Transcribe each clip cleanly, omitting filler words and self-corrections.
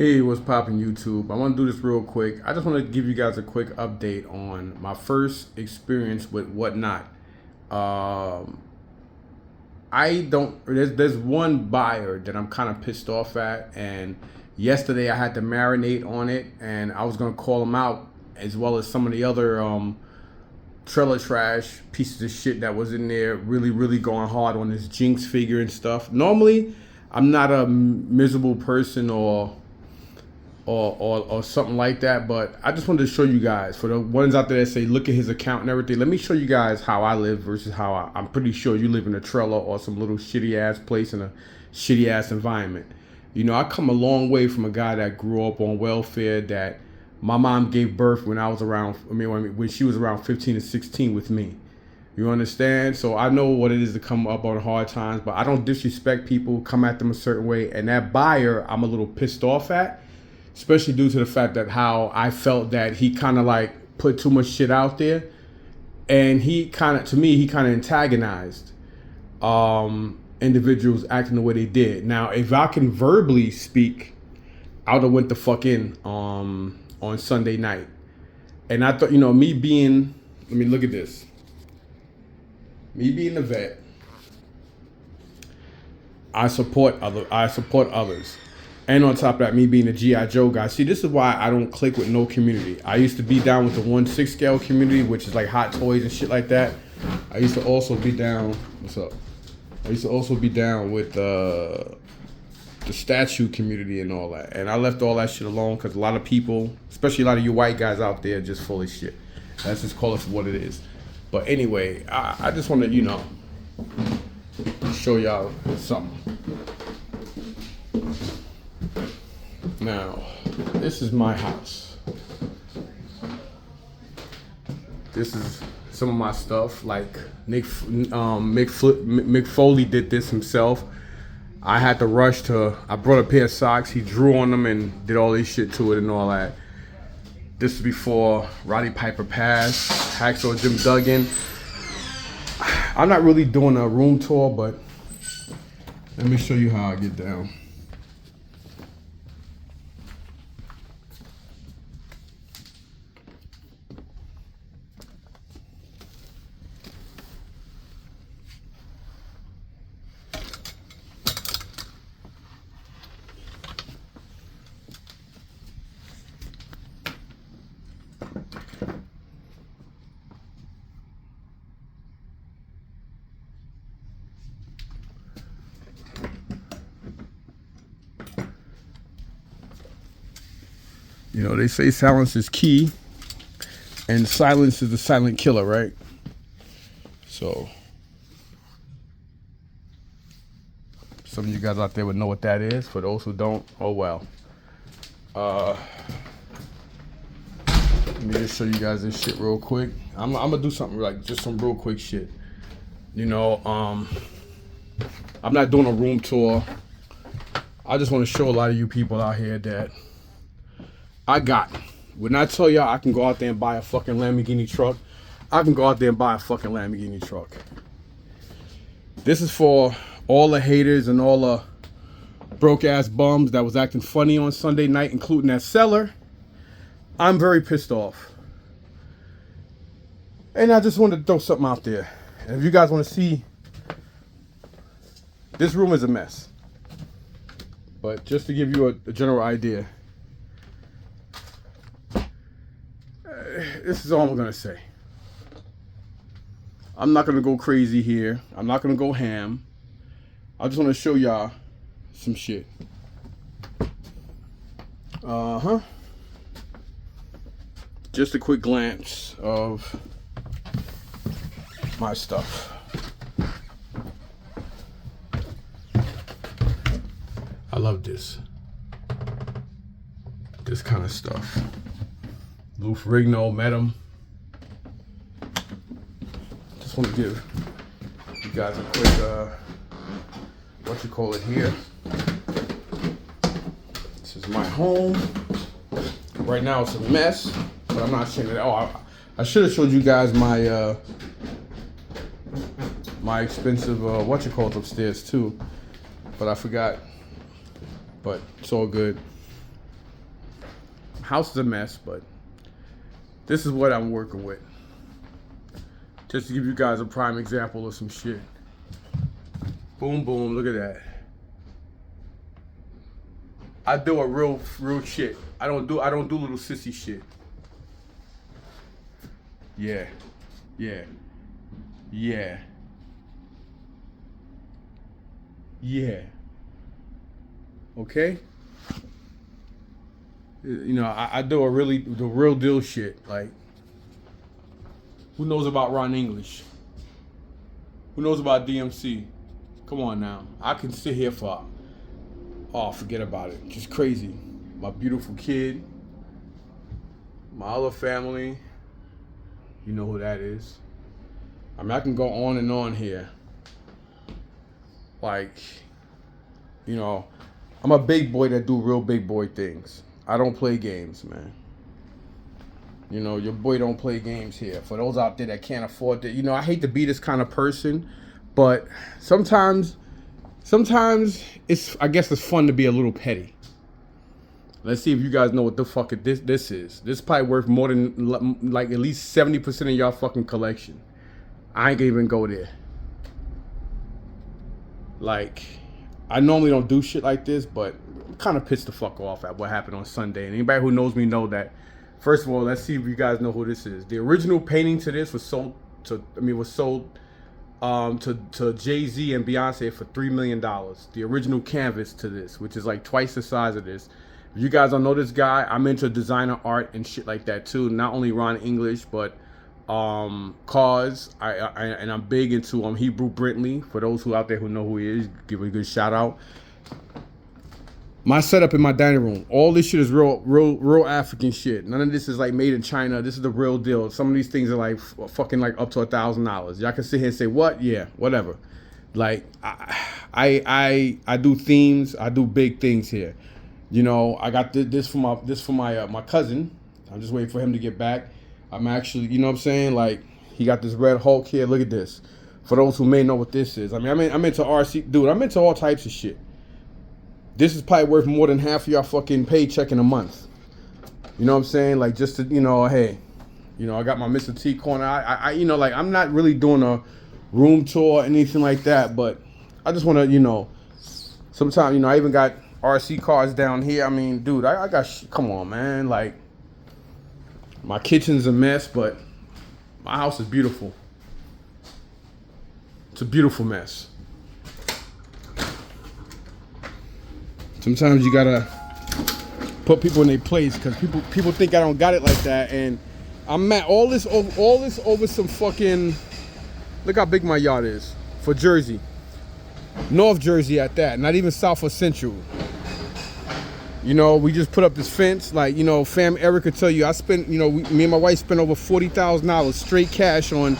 Hey, what's poppin' YouTube? I want to do this real quick. I just want to give you guys a quick update on my first experience with Whatnot. Um, I don't. There's one buyer that I'm kind of pissed off at, and yesterday I had to marinate on it, and I was gonna call him out as well as some of the other trailer trash pieces of shit that was in there, really going hard on this Jinx figure and stuff. Normally, I'm not a miserable person or something like that, but I just wanted to show you guys, for the ones out there that say look at his account and everything, let me show you guys how I live versus how I'm pretty sure you live in a trailer or some little shitty ass place in a shitty ass environment. You know, I come a long way from a guy that grew up on welfare, that my mom gave birth when I was around, when she was around 15 and 16 with me. You understand? So I know what it is to come up on hard times, but I don't disrespect people, come at them a certain way. And that buyer, I'm a little pissed off at, especially due to the fact that how I felt that he kind of like put too much shit out there, and he kind of, to me, he kind of antagonized individuals acting the way they did. Now, if I can verbally speak, I would have went the fuck in on Sunday night. And I thought, me being, let me look at this. Me being a vet, I support others. And on top of that, me being a G.I. Joe guy. See, this is why I don't click with no community. I used to be down with the 1/6 scale community, which is like Hot Toys and shit like that. I used to also be down, what's up? I used to also be down with the statue community and all that. And I left all that shit alone because a lot of people, especially a lot of you white guys out there, are just full of shit. Let's just call it for what it is. But anyway, I just want to, show y'all something. Now, this is my house. This is some of my stuff. Like Mick Foley did this himself. I had to rush I brought a pair of socks. He drew on them and did all this shit to it and all that. This is before Roddy Piper passed. Hacksaw Jim Duggan. I'm not really doing a room tour, but let me show you how I get down. They say silence is key, and silence is the silent killer, right? So, some of you guys out there would know what that is. For those who don't, oh well. Let me just show you guys this shit real quick. I'm gonna do something like just some real quick shit. I'm not doing a room tour. I just want to show a lot of you people out here that when I tell y'all I can go out there and buy a fucking Lamborghini truck, I can go out there and buy a fucking Lamborghini truck. This is for all the haters and all the broke ass bums that was acting funny on Sunday night, including that seller. I'm very pissed off. And I just wanted to throw something out there. And if you guys want to see, this room is a mess. But just to give you a general idea, this is all I'm gonna say. I'm not gonna go crazy here. I'm not gonna go ham. I just want to show y'all some shit. Just a quick glance of my stuff. I love this kind of stuff. Lou Ferrigno, met him. Just want to give you guys a quick, what you call it here. This is my home. Right now it's a mess, but I'm not ashamed of that. Oh, I should have showed you guys my my expensive what you call it upstairs too, but I forgot. But it's all good. House is a mess, but this is what I'm working with. Just to give you guys a prime example of some shit. Boom, boom, look at that. I do a real shit. I don't do little sissy shit. Yeah. Yeah. Yeah. Yeah. Okay? You know, I do the real deal shit. Like, who knows about Ron English? Who knows about DMC? Come on now. I can sit here for, oh, forget about it. Just crazy. My beautiful kid. My other family. You know who that is. I mean, I can go on and on here. Like, you know, I'm a big boy that do real big boy things. I don't play games, man. You know, your boy don't play games here. For those out there that can't afford it, you know, I hate to be this kind of person, but sometimes I guess it's fun to be a little petty. Let's see if you guys know what the fuck this is. This is probably worth more than like at least 70% of y'all fucking collection. I ain't gonna even go there. Like, I normally don't do shit like this, but I'm kind of pissed the fuck off at what happened on Sunday. And anybody who knows me know that. First of all, let's see if you guys know who this is. The original painting to this was sold to Jay-Z and Beyonce for $3 million. The original canvas to this, which is like twice the size of this. If you guys don't know this guy, I'm into designer art and shit like that too. Not only Ron English, but Cause. And I'm big into Hebrew Brentley. For those who out there who know who he is, give him a good shout out. My setup in my dining room, all this shit is real African shit. None of this is like made in China. This is the real deal. Some of these things are like fucking like up to $1,000. Y'all can sit here and say what? Yeah, whatever. Like I do themes. I do big things here. You know, I got this for my cousin. I'm just waiting for him to get back. I'm actually, you know what I'm saying? Like, he got this red Hulk here. Look at this. For those who may know what this is. I mean, I'm into RC. Dude, I'm into all types of shit. This is probably worth more than half of your fucking paycheck in a month. You know what I'm saying? Like, just to, you know, hey, you know, I got my Mr. T corner. I you know, like, I'm not really doing a room tour or anything like that, but I just want to, you know, sometimes, you know, I even got RC cars down here. I mean, dude, I got, come on, man. Like, my kitchen's a mess, but my house is beautiful. It's a beautiful mess. Sometimes you gotta put people in their place because people think I don't got it like that, and I'm mad. All this over some fucking. Look how big my yard is for Jersey, North Jersey at that. Not even South or Central. You know, we just put up this fence. Like, you know, fam, Eric could tell you, I spent, you know, me and my wife spent over $40,000 straight cash on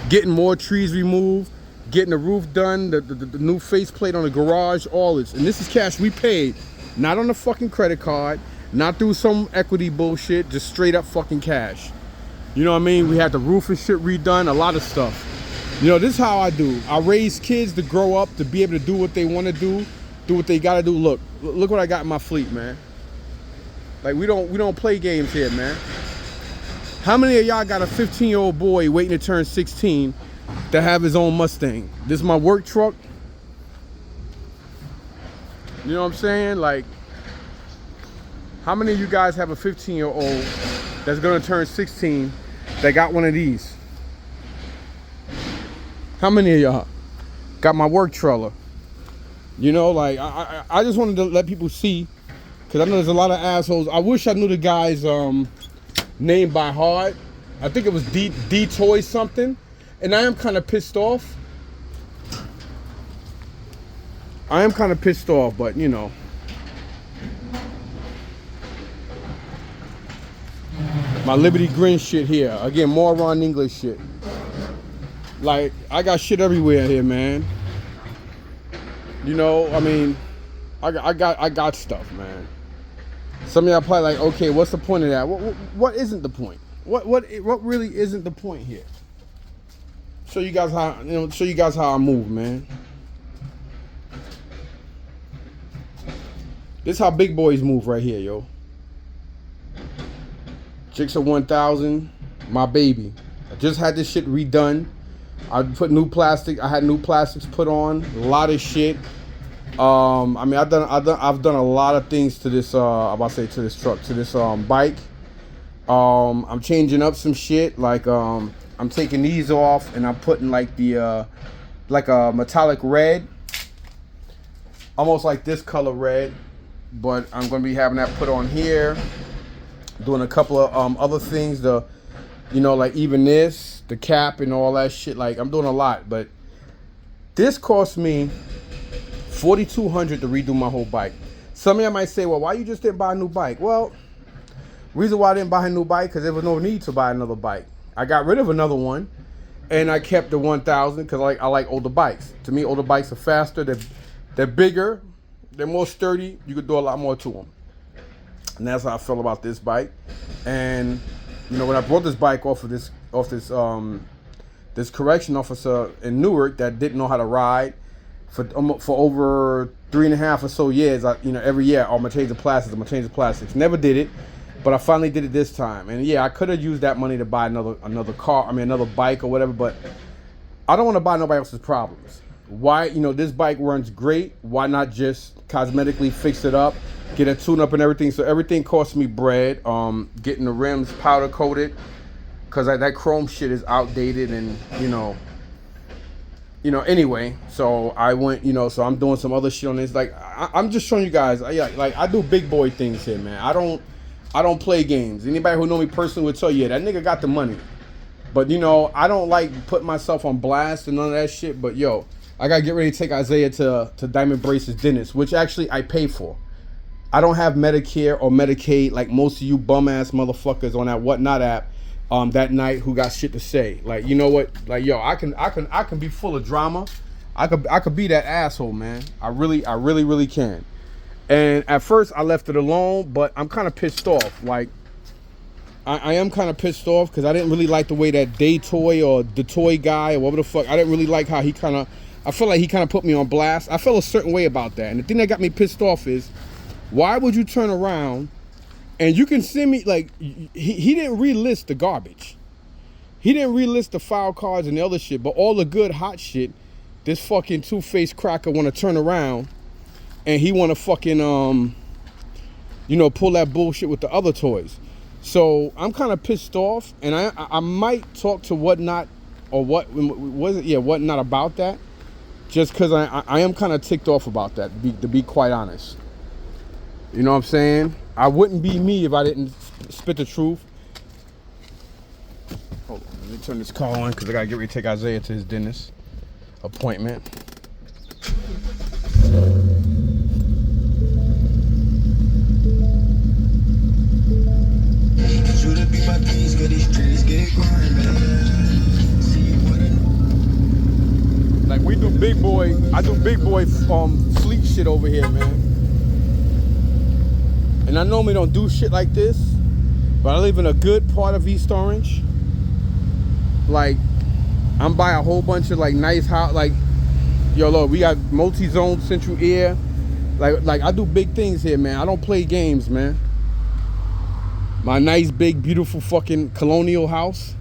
getting more trees removed, getting the roof done, the new faceplate on the garage, all this. And this is cash we paid, not on a fucking credit card, not through some equity bullshit, just straight up fucking cash. You know what I mean? We had the roof and shit redone, a lot of stuff. You know, this is how I do. I raise kids to grow up, to be able to do what they want to do what they gotta do. Look what I got in my fleet, man. Like, we don't play games here, man. How many of y'all got a 15-year-old boy waiting to turn 16 to have his own Mustang? This is my work truck. You know what I'm saying? Like, how many of you guys have a 15-year-old that's gonna turn 16 that got one of these? How many of y'all got my work trailer? You know, like, I just wanted to let people see, because I know there's a lot of assholes. I wish I knew the guy's name by heart. I think it was D Toy something. And I am kind of pissed off. But, you know. My Liberty Grin shit here. Again, more Ron English shit. Like, I got shit everywhere here, man. You know, I mean, I got stuff, man. Some of y'all probably like, okay, what's the point of that? What isn't the point? What really isn't the point here? Show you guys how I move, man. This is how big boys move right here, yo. Jixer 1000, my baby. I just had this shit redone. I put new plastic. I had new plastics put on. A lot of shit. I mean, I've done a lot of things to this. I'm about to say to this truck, to this bike. I'm changing up some shit. Like I'm taking these off and I'm putting like the like a metallic red, almost like this color red. But I'm gonna be having that put on here. Doing a couple of other things. You know, like even this, the cap and all that shit. Like I'm doing a lot, but this cost me $4,200 to redo my whole bike. Some of y'all might say, well, why you just didn't buy a new bike? Well, reason why I didn't buy a new bike, because there was no need to buy another bike. I got rid of another one, and I kept the 1000 because I like older bikes. To me, older bikes are faster. They're bigger. They're more sturdy. You could do a lot more to them. And that's how I feel about this bike. And you know, when I brought this bike off this correction officer in Newark that didn't know how to ride for over 3.5 or so years, you know, every year, I'm gonna change the plastics. Never did it, but I finally did it this time. And yeah, I could have used that money to buy another car. I mean, another bike or whatever. But I don't want to buy nobody else's problems. Why? You know, this bike runs great. Why not just cosmetically fix it up, get a tune up and everything? So everything costs me bread. Getting the rims powder coated, because that chrome shit is outdated, and you know, anyway, so I went, so I'm doing some other shit on this. Like, I'm just showing you guys, like, I do big boy things here, man. I don't play games. Anybody who know me personally would tell you, yeah, that nigga got the money. But, I don't like putting myself on blast and none of that shit. But, yo, I got to get ready to take Isaiah to Diamond Braces dentist, which actually I pay for. I don't have Medicare or Medicaid like most of you bum-ass motherfuckers on that Whatnot app. That night who got shit to say. Like, you know what? Like, yo, I can be full of drama. I could be that asshole, man. I really can. And at first I left it alone, but I'm kind of pissed off. Like, I am kind of pissed off because I didn't really like the way that Day Toy or the Toy guy or whatever the fuck, I didn't really like how I feel like he kind of put me on blast. I felt a certain way about that. And the thing that got me pissed off is, why would you turn around and you can send me, like, he didn't relist the garbage. He didn't relist the foul cards and the other shit, but all the good hot shit, this fucking two-faced cracker want to turn around and he want to fucking, pull that bullshit with the other toys. So I'm kind of pissed off, and I might talk to Whatnot or Whatnot about that, just because I am kind of ticked off about that, to be quite honest. You know what I'm saying? I wouldn't be me if I didn't spit the truth. Hold on, let me turn this car on because I gotta get ready to take Isaiah to his dentist appointment. Like, we do big boy, I do big boy fleet shit over here, man. And I normally don't do shit like this, but I live in a good part of East Orange. Like, I'm by a whole bunch of like nice house. Like, yo, look, we got multi-zone central air. Like I do big things here, man. I don't play games, man. My nice, big, beautiful fucking colonial house,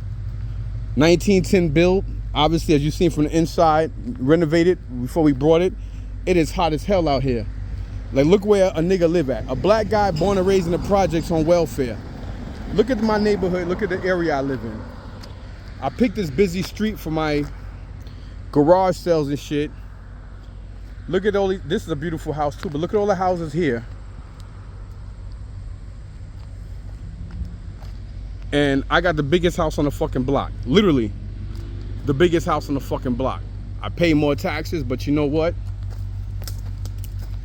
1910 build. Obviously, as you've seen from the inside, renovated before we brought it. It is hot as hell out here. Like, look where a nigga live at. A black guy born and raised in the projects on welfare. Look at my neighborhood. Look at the area I live in. I picked this busy street for my garage sales and shit. Look at all these. This is a beautiful house too, but look at all the houses here. And I got the biggest house on the fucking block. Literally, the biggest house on the fucking block. I pay more taxes, but you know what?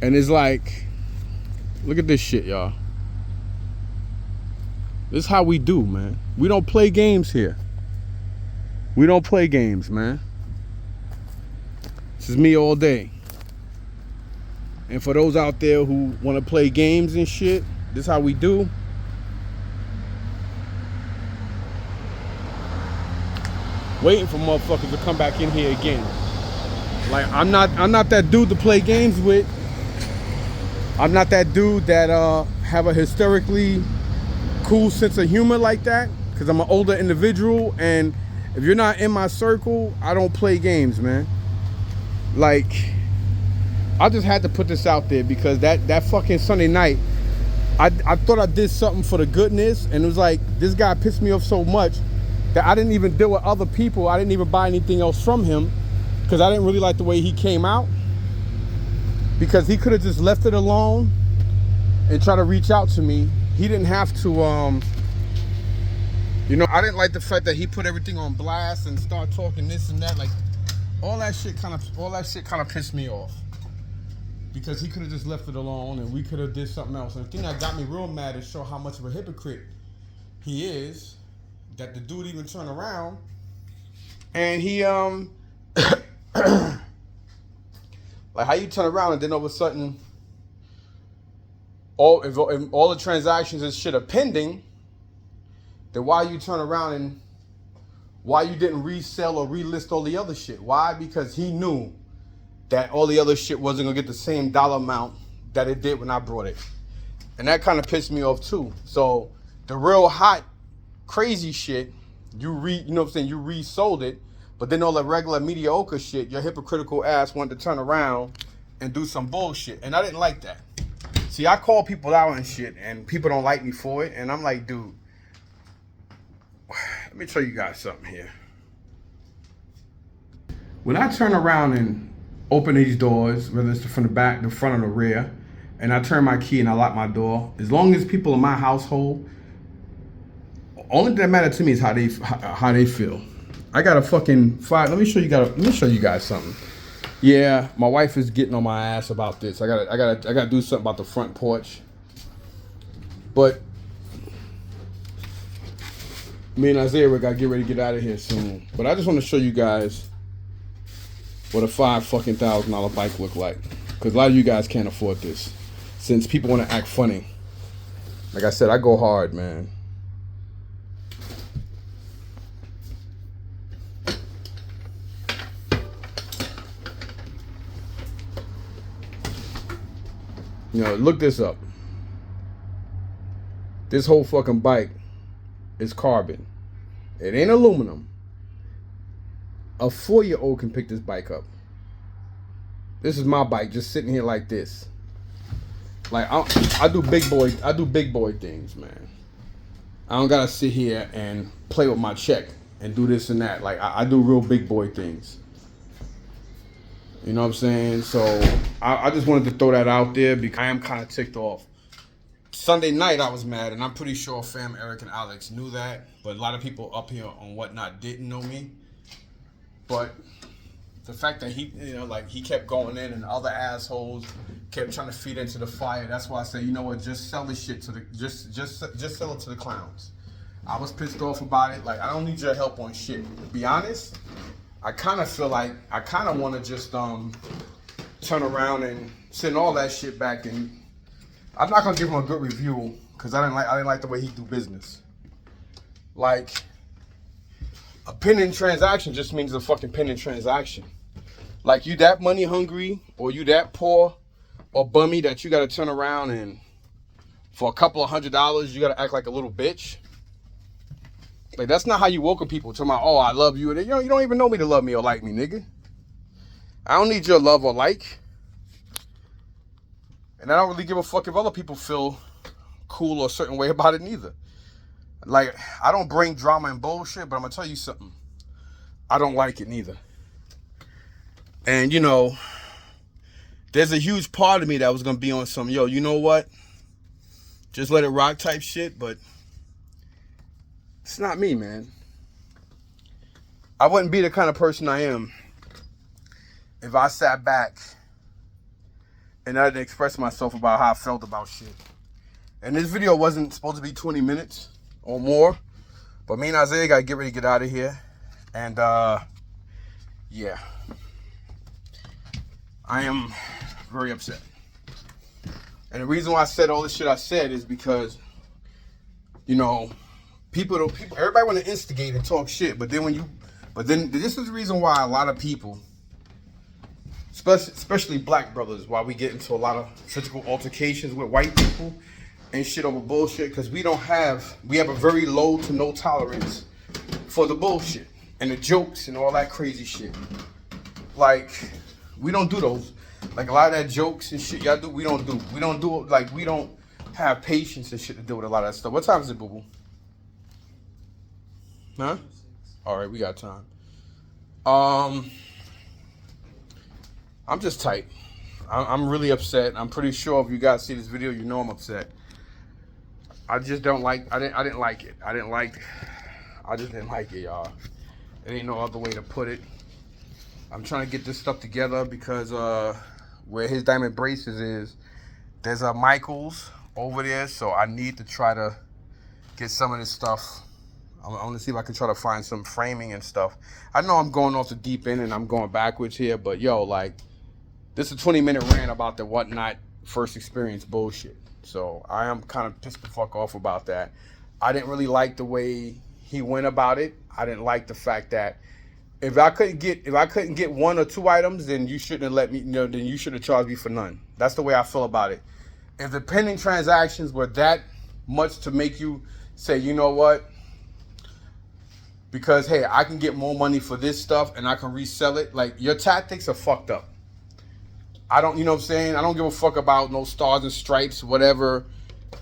And it's like, look at this shit, y'all. This is how we do, man. We don't play games here. We don't play games, man. This is me all day. And for those out there who want to play games and shit, this is how we do. Waiting for motherfuckers to come back in here again. Like, I'm not that dude to play games with. I'm not that dude that have a hysterically cool sense of humor like that, because I'm an older individual, and if you're not in my circle, I don't play games, man. Like, I just had to put this out there because that fucking Sunday night, I thought I did something for the goodness, and it was like, this guy pissed me off so much that I didn't even deal with other people. I didn't even buy anything else from him because I didn't really like the way he came out, because he could have just left it alone and try to reach out to me. He didn't have to, you know, I didn't like the fact that he put everything on blast and start talking this and that. Like, all that shit kind of pissed me off, because he could have just left it alone and we could have did something else. And the thing that got me real mad is show how much of a hypocrite he is, that the dude even turned around and he, like, how you turn around and then all of a sudden, if all the transactions and shit are pending, then why you turn around and why you didn't resell or relist all the other shit? Why? Because he knew that all the other shit wasn't gonna get the same dollar amount that it did when I brought it. And that kind of pissed me off too. So the real hot, crazy shit, you know what I'm saying, you resold it, but then all the regular mediocre shit, your hypocritical ass wanted to turn around and do some bullshit. And I didn't like that. See, I call people out and shit, and people don't like me for it. And I'm like, dude, let me show you guys something here. When I turn around and open these doors, whether it's from the back, the front, or the rear, and I turn my key and I lock my door, as long as people in my household, only thing that matters to me is how they feel. I got a fucking fire. Let me show you guys something. Yeah, my wife is getting on my ass about this. I gotta do something about the front porch. But me and Isaiah, we gotta get ready to get out of here soon. But I just want to show you guys what a $5,000 bike look like, because a lot of you guys can't afford this, since people want to act funny. Like I said, I go hard, man. You know, look this up. This whole fucking bike is carbon. It ain't aluminum. A 4-year-old can pick this bike up. This is my bike, just sitting here like this. Like, I do big boy things, man. I don't gotta sit here and play with my check and do this and that. Like, I do real big boy things. You know what I'm saying? So I just wanted to throw that out there because I am kind of ticked off. Sunday night I was mad, and I'm pretty sure Fam, Eric, and Alex knew that, but a lot of people up here on Whatnot didn't know me. But the fact that he, you know, like, he kept going in and other assholes kept trying to feed into the fire. That's why I say, you know what, just sell this shit to the just sell it to the clowns. I was pissed off about it. Like, I don't need your help on shit. To be honest, I kind of feel like I kind of want to just turn around and send all that shit back, and I'm not gonna give him a good review because I didn't like the way he do business. Like, a pending transaction just means a fucking pending transaction. Like, you that money hungry, or you that poor or bummy that you gotta turn around and for a couple of $100 you gotta act like a little bitch? Like, that's not how you welcome people. Talking about, oh, I love you. And you don't even know me to love me or like me, nigga. I don't need your love or like. And I don't really give a fuck if other people feel cool or a certain way about it neither. Like, I don't bring drama and bullshit, but I'm going to tell you something. I don't like it neither. And, you know, there's a huge part of me that was going to be on some, yo, you know what? Just let it rock type shit, but it's not me, man. I wouldn't be the kind of person I am if I sat back and I didn't express myself about how I felt about shit. And this video wasn't supposed to be 20 minutes or more, but me and Isaiah gotta get ready to get out of here. And yeah, I am very upset. And the reason why I said all this shit I said is because, you know, everybody want to instigate and talk shit, but then this is the reason why a lot of people, especially black brothers, why we get into a lot of physical altercations with white people, and shit over bullshit, because we have a very low to no tolerance for the bullshit and the jokes and all that crazy shit. Like, we don't do those. Like, a lot of that jokes and shit y'all do, we don't do. We don't have patience and shit to deal with a lot of that stuff. What time is it, boo-boo? Huh? All right, we got time. I'm just tight. I'm really upset. I'm pretty sure if you guys see this video, you know I'm upset. I just don't like. I didn't like it. I just didn't like it, y'all. There ain't no other way to put it. I'm trying to get this stuff together because where his diamond braces is, there's a Michael's over there, so I need to try to get some of this stuff. I'm gonna see if I can try to find some framing and stuff. I know I'm going off the deep end and I'm going backwards here, but yo, like, this is a 20-minute rant about the whatnot first experience bullshit. So I am kind of pissed the fuck off about that. I didn't really like the way he went about it. I didn't like the fact that if I couldn't get 1 or 2 items, then you shouldn't have let me, then you should have charged me for none. That's the way I feel about it. If the pending transactions were that much to make you say, you know what? Because, hey, I can get more money for this stuff and I can resell it. Like, your tactics are fucked up. I don't, you know what I'm saying? I don't give a fuck about no stars and stripes, whatever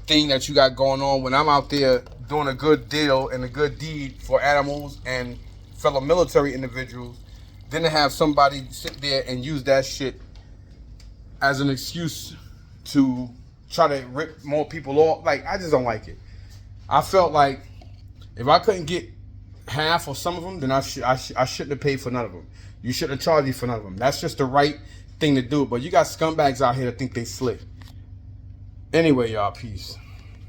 thing that you got going on. When I'm out there doing a good deal and a good deed for animals and fellow military individuals, then to have somebody sit there and use that shit as an excuse to try to rip more people off. Like, I just don't like it. I felt like if I couldn't get half or some of them, then I shouldn't have paid for none of them. You shouldn't have charged me for none of them. That's just the right thing to do. But you got scumbags out here that think they slick. Anyway, y'all, peace.